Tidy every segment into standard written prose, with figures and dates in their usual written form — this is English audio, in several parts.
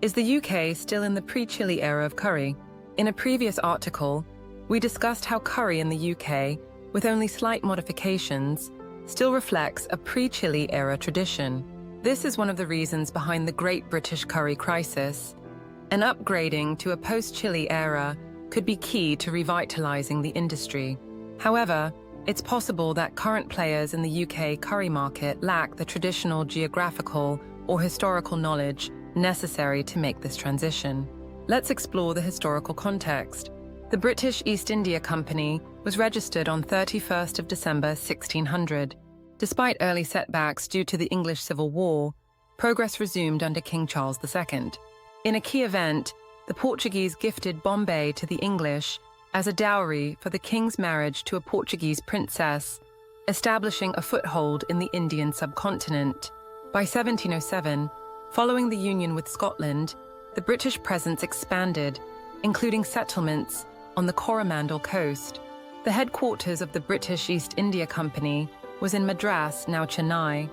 Is the UK still in the pre-chili era of curry? In a previous article, we discussed how curry in the UK, with only slight modifications, still reflects a pre-chili era tradition. This is one of the reasons behind the Great British Curry Crisis. An upgrading to a post-chili era could be key to revitalizing the industry. However, it's possible that current players in the UK curry market lack the traditional geographical or historical knowledge necessary to make this transition. Let's explore the historical context. The British East India Company was registered on 31st of December 1600. Despite early setbacks due to the English Civil War, progress resumed under King Charles II. In a key event, the Portuguese gifted Bombay to the English as a dowry for the king's marriage to a Portuguese princess, establishing a foothold in the Indian Subcontinent. By 1707, following the union with Scotland, the British presence expanded, including settlements on the Coromandel Coast. The headquarters of the British East India Company was in Madras, now Chennai,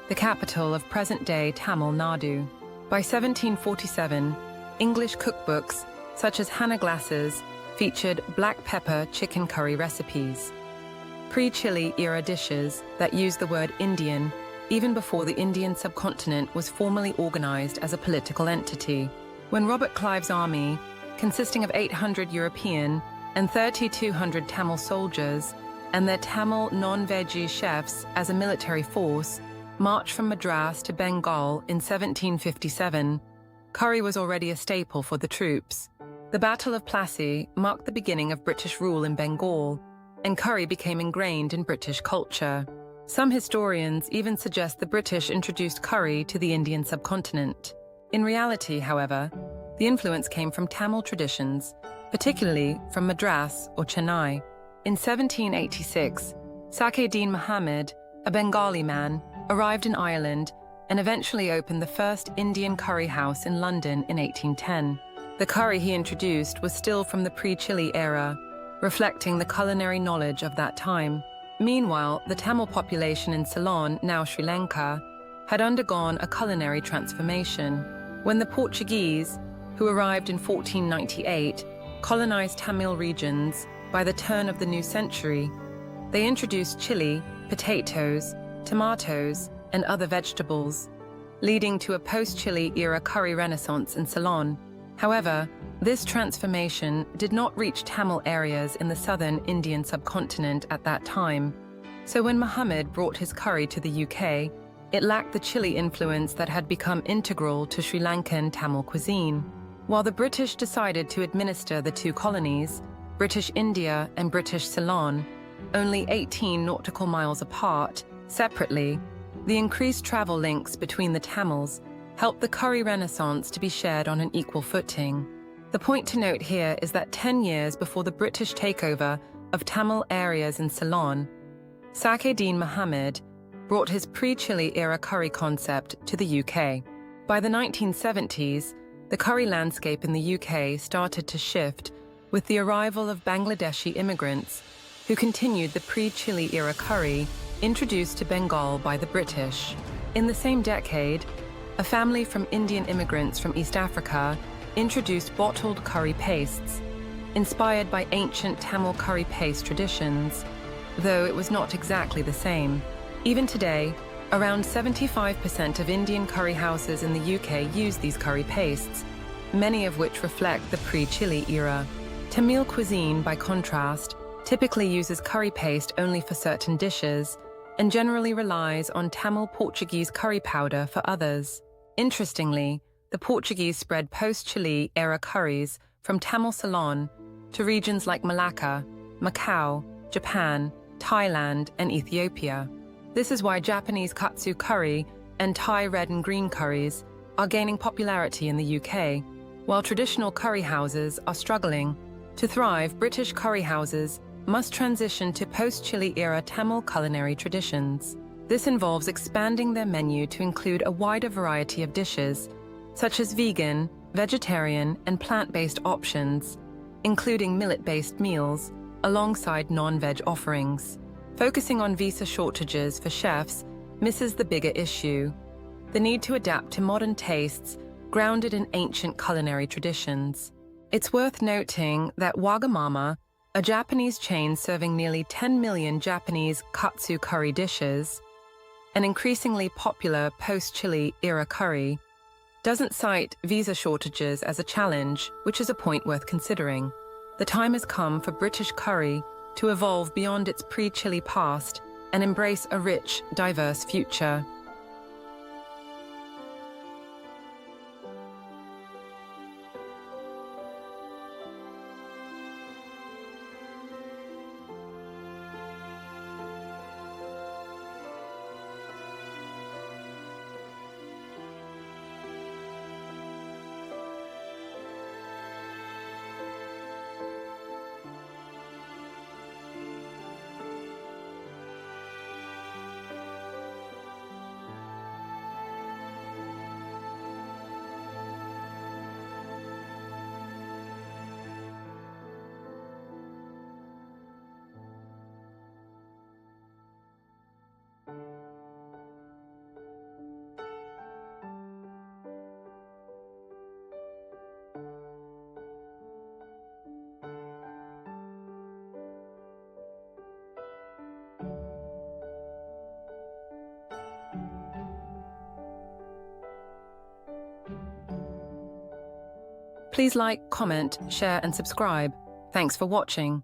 the capital of present-day Tamil Nadu. By 1747, English cookbooks, such as Hannah Glass's, featured black pepper chicken curry recipes. Pre-chili era dishes that used the word Indian even before the Indian subcontinent was formally organized as a political entity. When Robert Clive's army, consisting of 800 European and 3,200 Tamil soldiers and their Tamil non-veggie chefs as a military force, marched from Madras to Bengal in 1757, curry was already a staple for the troops. The Battle of Plassey marked the beginning of British rule in Bengal, and curry became ingrained in British culture. Some historians even suggest the British introduced curry to the Indian subcontinent. In reality, however, the influence came from Tamil traditions, particularly from Madras or Chennai. In 1786, Sakhuddin Muhammad, a Bengali man, arrived in Ireland and eventually opened the first Indian curry house in London in 1810. The curry he introduced was still from the pre-chili era, reflecting the culinary knowledge of that time. Meanwhile, the Tamil population in Ceylon, now Sri Lanka, had undergone a culinary transformation. When the Portuguese, who arrived in 1498, colonized Tamil regions by the turn of the new century, they introduced chili, potatoes, tomatoes, and other vegetables, leading to a post-chili era curry renaissance in Ceylon. However, this transformation did not reach Tamil areas in the southern Indian subcontinent at that time. So when Muhammad brought his curry to the UK, it lacked the chili influence that had become integral to Sri Lankan Tamil cuisine. While the British decided to administer the two colonies, British India and British Ceylon, only 18 nautical miles apart, separately, the increased travel links between the Tamils helped the curry renaissance to be shared on an equal footing. The point to note here is that 10 years before the British takeover of Tamil areas in Ceylon, Sakhuddin Muhammad brought his pre-chili era curry concept to the UK. By the 1970s, the curry landscape in the UK started to shift with the arrival of Bangladeshi immigrants who continued the pre-chili era curry introduced to Bengal by the British. In the same decade, a family from Indian immigrants from East Africa introduced bottled curry pastes, inspired by ancient Tamil curry paste traditions, though it was not exactly the same. Even today, around 75% of Indian curry houses in the UK use these curry pastes, many of which reflect the pre-chili era. Tamil cuisine, by contrast, typically uses curry paste only for certain dishes and generally relies on Tamil Portuguese curry powder for others. Interestingly, the Portuguese spread post-chili era curries from Tamil Ceylon to regions like Malacca, Macau, Japan, Thailand, and Ethiopia. This is why Japanese katsu curry and Thai red and green curries are gaining popularity in the UK, while traditional curry houses are struggling. To thrive, British curry houses must transition to post-chili era Tamil culinary traditions. This involves expanding their menu to include a wider variety of dishes, such as vegan, vegetarian, and plant-based options, including millet-based meals, alongside non-veg offerings. Focusing on visa shortages for chefs misses the bigger issue: the need to adapt to modern tastes grounded in ancient culinary traditions. It's worth noting that Wagamama, a Japanese chain serving nearly 10 million Japanese katsu curry dishes, an increasingly popular post-Chile era curry, doesn't cite visa shortages as a challenge, which is a point worth considering. The time has come for British curry to evolve beyond its pre-Chile past and embrace a rich, diverse future. Please like, comment, share, and subscribe. Thanks for watching.